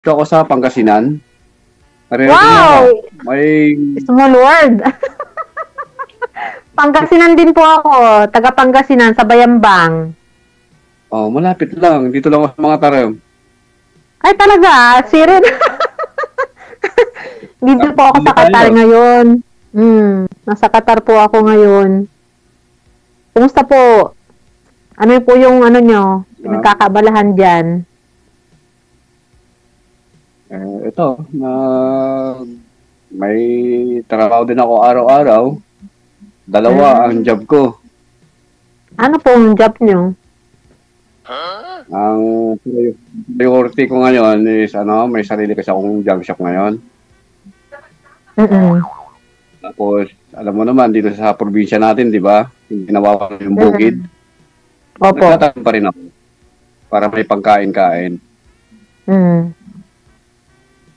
ako sa Pangasinan. Wow! May... Small world. Pangasinan din po ako. Taga Pangasinan sa Bayambang. Oh, malapit lang. Dito lang ako sa mga Tarim. Ay, talaga? Sirin. Dito po ako sa Qatar ngayon. Nasa Qatar po ako ngayon. Kumusta po? Ano po yung ano nyo? Nagkakabalahan dyan? Ito, may trabaho din ako araw-araw. Dalawa ang job ko. Ano po ang job nyo? Ang priority ko ngayon is may sarili kasi akong junk shop ngayon. Tapos, alam mo naman, dito sa probinsya natin, di ba? Hindi nawawala yung bukid. Opo. Nagtatanim pa rin ako para may pangkain-kain.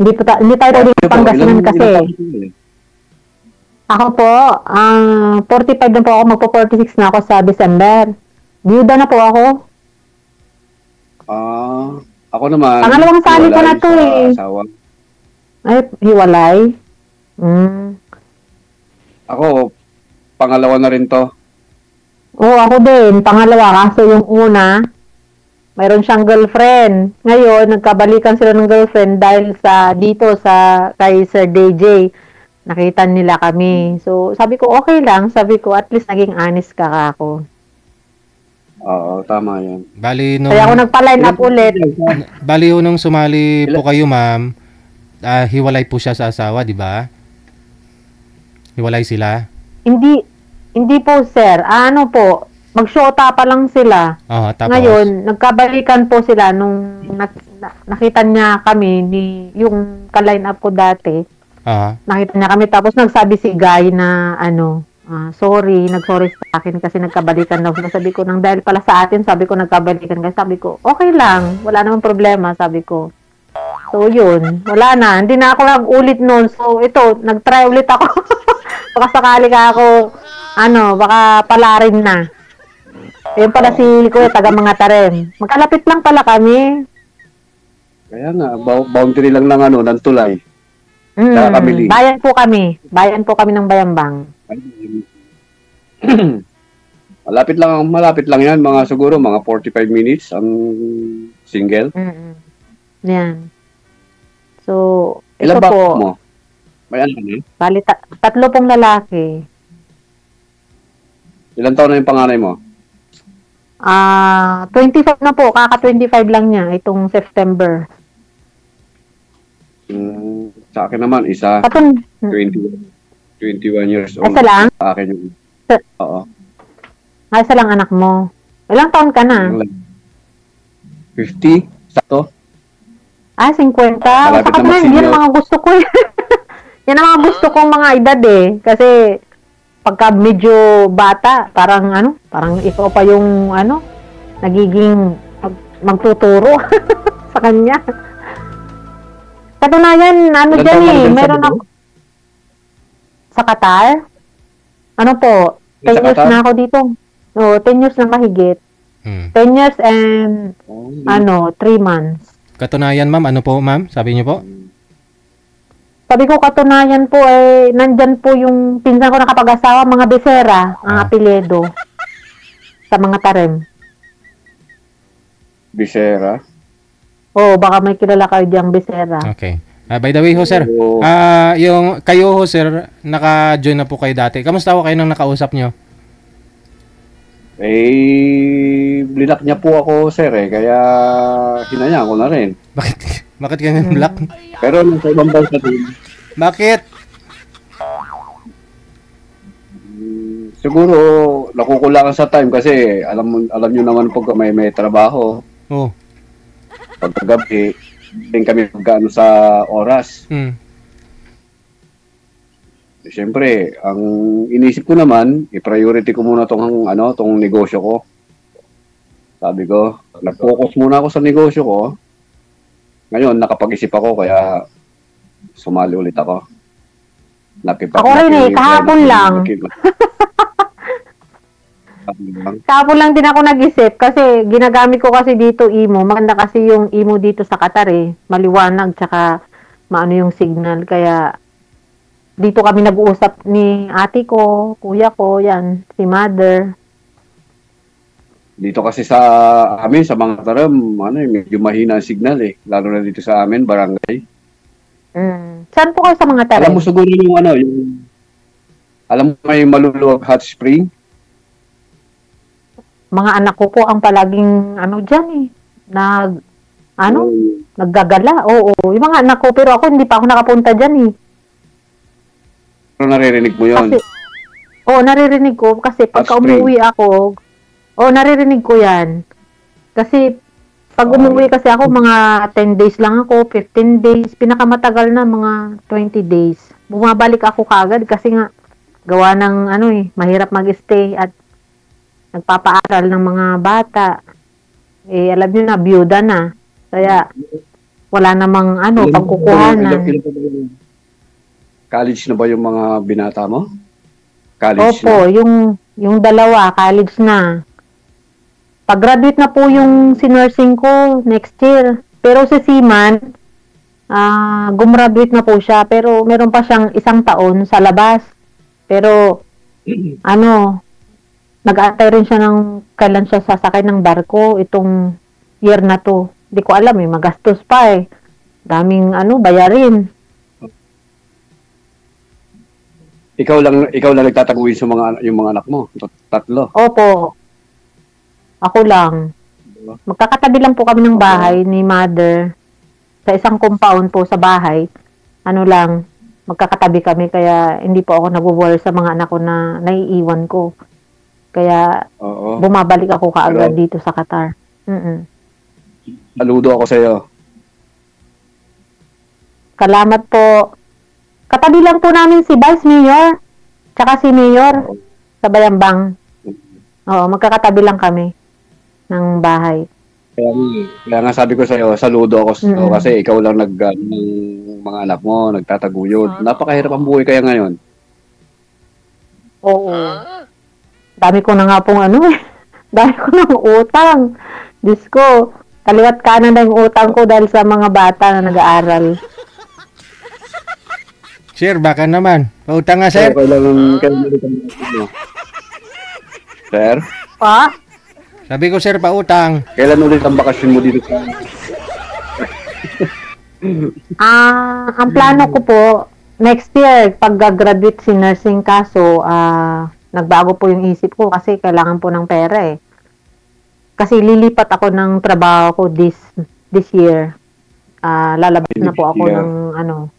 Hindi tayo dito Pangasinan kasi. Ako po, 45 na po ako, magpo-46 na ako sa December. Biyuda na po ako. Ako naman, pangalawang sali ko na to asawa. Ay, hiwalay? Ako, pangalawa na rin to. Oo, ako din. Pangalawa, kaso yung una, mayroon siyang girlfriend. Ngayon, nagkabalikan sila ng girlfriend dahil dito kay Sir DJ. Nakita nila kami. So, sabi ko, okay lang. Sabi ko, at least naging honest ka ako. Oo, tama yan. Kaya ako nagpa-line up ulit. Bali, nung sumali po kayo, ma'am, hiwalay po siya sa asawa, di ba? Hiwalay sila? Hindi po, sir. Ano po, mag-shota pa lang sila. Tapos? Ngayon, nagkabalikan po sila nung nakita niya kami, yung ka-line up ko dati. Nakita niya kami, tapos nagsabi si Guy na nag-sorry sa akin kasi nagkabalikan daw. Sabi ko, nang dahil pala sa atin, sabi ko nagkabalikan kasi sabi ko, okay lang, wala namang problema, sabi ko. So, yun, wala na, hindi na ako nag-ulit noon. So, ito, nag-try ulit ako. Baka sakali ka ako, baka pala rin na. Yun pala si Kuya, taga mga Tarim. Magkalapit lang pala kami. Kaya nga, boundary lang ng tulay. Bayan po kami. Bayan po kami ng Bayambang. Malapit lang yan. Siguro mga 45 minutes ang single. Yan. So, ilan ito ba po. Mo? May ano na? Bali, 3 pong lalaki. Ilan taon na yung panganay mo? 25 na po. Kaka-25 lang niya itong September. Sa akin naman, isa. 21 years old. Isa lang? Sa akin yung... Oo. Isa lang anak mo. Ilang taon ka na? 50? Sakto? 50. Sa kanila, yan ang mga gusto ko. Yan ang mga gusto kong mga edad Kasi, pagka medyo bata, parang ikaw pa yung nagiging magtuturo sa kanya. Katunayan, dyan meron ako sa Qatar. Ano po, 10 years na ako dito. 10 years na mahigit. 10 years and 3 months. Katunayan, ma'am, ano po, ma'am? Sabi niyo po? Sabi ko, katunayan po, nandyan po yung pinsan ko nakapag-asawa, mga Becerra, ang apelyido sa mga Tarim. Becerra? Baka may kilala kayo diyang Becerra. Okay. By the way, ho, sir, yung kayo, ho, sir, naka-join na po kayo dati. Kamusta ho kayo nang nakausap nyo? Blinak niya po ako, sir, kaya hinayaan ko na rin. Bakit ganyan black? Pero nasa ibang bansa din. Bakit? Siguro nakukulangan sa time kasi alam niyo naman pag may trabaho. Pagkagabi din kami magkano sa oras. Siyempre, ang inisip ko naman, i-priority ko muna tong negosyo ko. Sabi ko, nag-focus muna ako sa negosyo ko. Ngayon, nakapag-isip ako, kaya sumali ulit ako. Ako rin kahapon lang. Kahapon lang din ako nag-isip kasi ginagamit ko kasi dito imo. Maganda kasi yung imo dito sa Qatar eh. Maliwanag tsaka maano yung signal. Kaya dito kami nag-uusap ni ate ko, kuya ko, yan, si mother. Dito kasi sa amin, sa mga taram, medyo mahina ang signal eh. Lalo na dito sa amin, barangay. Saan po kayo sa mga taram? Alam mo siguro alam mo may Maluluwag Hot Spring? Mga anak ko po ang palaging dyan eh. Naggagala. Oo, yung mga anak ko, pero ako hindi pa ako nakapunta dyan eh. Pero naririnig mo yun? Naririnig ko kasi pagka umuwi ako, naririnig ko yan. Kasi pag umuwi kasi ako, mga 10 days lang ako, 15 days, pinakamatagal na mga 20 days. Bumabalik ako kaagad kasi nga gawa ng mahirap mag-stay at nagpapaaral ng mga bata. Alam nyo na, byuda na. Kaya wala namang pagkukuhanan. College na ba yung mga binata mo? College Opo, na? yung dalawa, college na. Pag-graduate na po yung sinursing ko next year. Pero si Seaman, gumraduate na po siya. Pero meron pa siyang 1 taon sa labas. Pero, nag-aantay rin siya ng kailan siya sasakay ng barko itong year na to. Hindi ko alam magastos pa eh. Daming bayarin. Ikaw lang nagtataguin sa yung mga anak mo? 3? Opo. Ako lang. Magkakatabi lang po kami ng bahay ni mother. Sa isang compound po sa bahay. Magkakatabi kami kaya hindi po ako nabubuwal sa mga anak ko na naiiwan ko. Kaya bumabalik ako kaagad dito sa Qatar. Saludo ako sa iyo. Salamat po. Katabi lang po namin si Vice Mayor tsaka si Mayor sa Bayambang. Magkakatabi lang kami ng bahay. Kaya nga sabi ko sa iyo, saludo ako sa iyo kasi ikaw lang ng mga anak mo, nagtataguyod. Napakahirap ang buhay kaya ngayon. Oo. Dami ko na nga pong dami ko ng utang. Diyos ko, kaliwat kanan na yung utang ko dahil sa mga bata na nag-aaral. Sir, baka naman. Pautang nga, sir. Sir? Pa? Sabi ko, sir, pautang. Kailan ulit ang bakasyon mo dito? Ang plano ko po, next year, pag graduate si nursing kaso, nagbago po yung isip ko kasi kailangan po ng pera eh. Kasi lilipat ako ng trabaho ko this year. Lalabas na po ako ng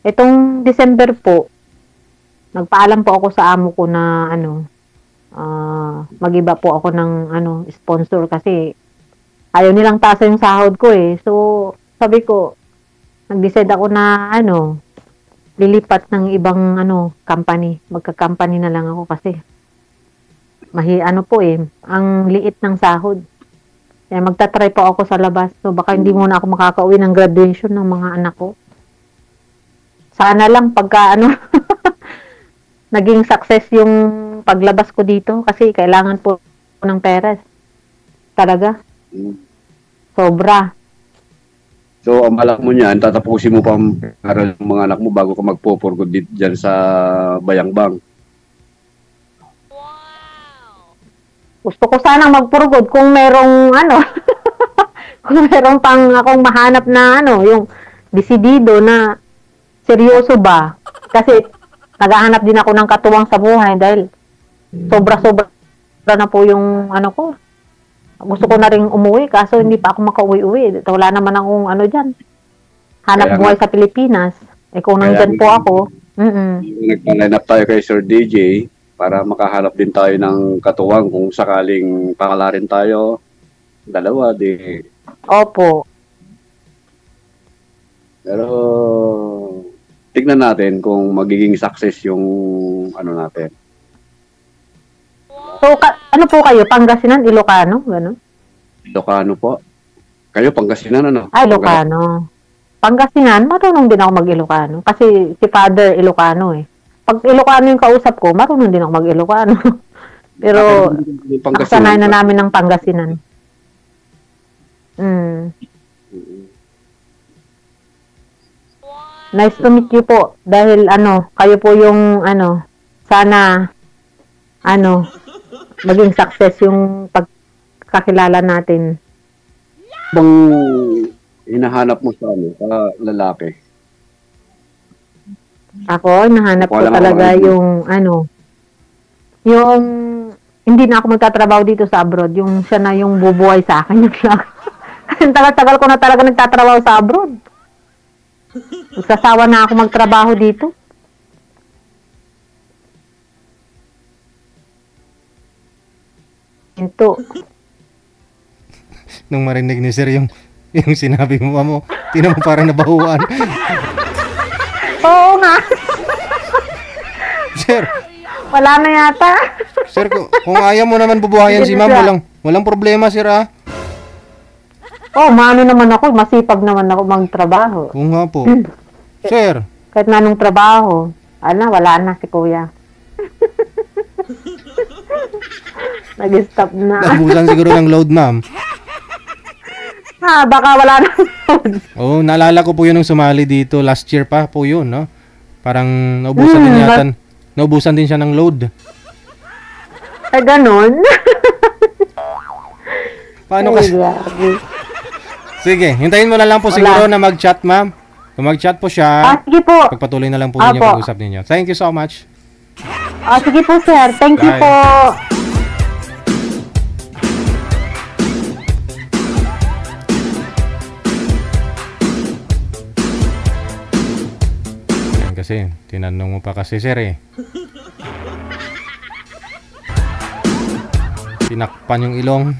Itong December po, nagpaalam po ako sa amo ko na mag-iba po ako ng sponsor kasi ayaw nilang tasa yung sahod ko eh. So, sabi ko, nag-decide ako na lilipat ng ibang company. Magka-company na lang ako kasi ang liit ng sahod. Kaya magta-try po ako sa labas. So, baka hindi muna ako makakauwi ng graduation ng mga anak ko. Sana lang pagka naging success yung paglabas ko dito kasi kailangan po ng pera. Talaga. Sobra. So, ang balak mo niyan, tatapusin mo pa ang aral ng mga anak mo bago ka magpo-forgood dyan sa Bayangbang. Gusto ko sanang magpurgod kung merong kung merong pang akong mahanap na yung desidido na seryoso ba? Kasi naghahanap din ako ng katuwang sa buhay dahil sobra-sobra na po yung ko. Gusto ko na rin umuwi kaso hindi pa ako makauwi-uwi. Wala naman akong dyan. Hanap buhay sa Pilipinas. Kung nandyan po ako. Nagpa-line up tayo kay Sir DJ para makahanap din tayo ng katuwang kung sakaling pangalarin tayo. Dalawa, di. Opo. Pero tignan natin kung magiging success yung natin. So, po kayo? Pangasinan, Ilocano? Gano'n? Ilocano po. Kayo, Pangasinan, Ay, Ilocano. Pangasinan, marunong din ako mag-Ilocano. Kasi si father, Ilocano eh. Pag Ilocano yung kausap ko, marunong din ako mag-Ilocano. Pero, nakasanayan na namin ng Pangasinan. Nice to meet you po. Dahil, kayo po yung, sana, maging success yung pagkakilala natin. Bang hinahanap mo sa lalaki? Ako, hinahanap ko talaga yung, yung, hindi na ako magtatrabaho dito sa abroad. Yung siya na yung bubuhay sa akin. Yung tagal-tagal ko na talaga nagtatrabaho sa abroad. Magsasawa na ako magtrabaho dito. Ito. Nung marinig ni Sir yung sinabi mo, tinan mo parang nabahuan. Oo nga. Sir. Wala na yata. Sir, kung ayaw mo naman bubuhayan si ma'am, walang problema, sir, ha? Oh, maano naman ako, masipag naman ako magtrabaho. Oo nga po. Sir. Kahit na anong trabaho, wala na si kuya. Nag-stop na. Nabusan siguro ng load, ma'am. Baka wala na load. Oo, naalala ko po yun nung sumali dito. Last year pa po yun, no? Parang naubusan din yata. Naubusan din siya ng load. Ay, ganun? Paano kasi? Sige, hintayin mo na lang po siguro na mag-chat, ma'am. Kung mag-chat po siya, sige po. pagpatuloy na lang po ninyo pag-usap ninyo. Thank you so much. Sige po, sir. Thank you po. Yan kasi, tinanong mo pa kasi, sir, eh. Tinakpan yung ilong.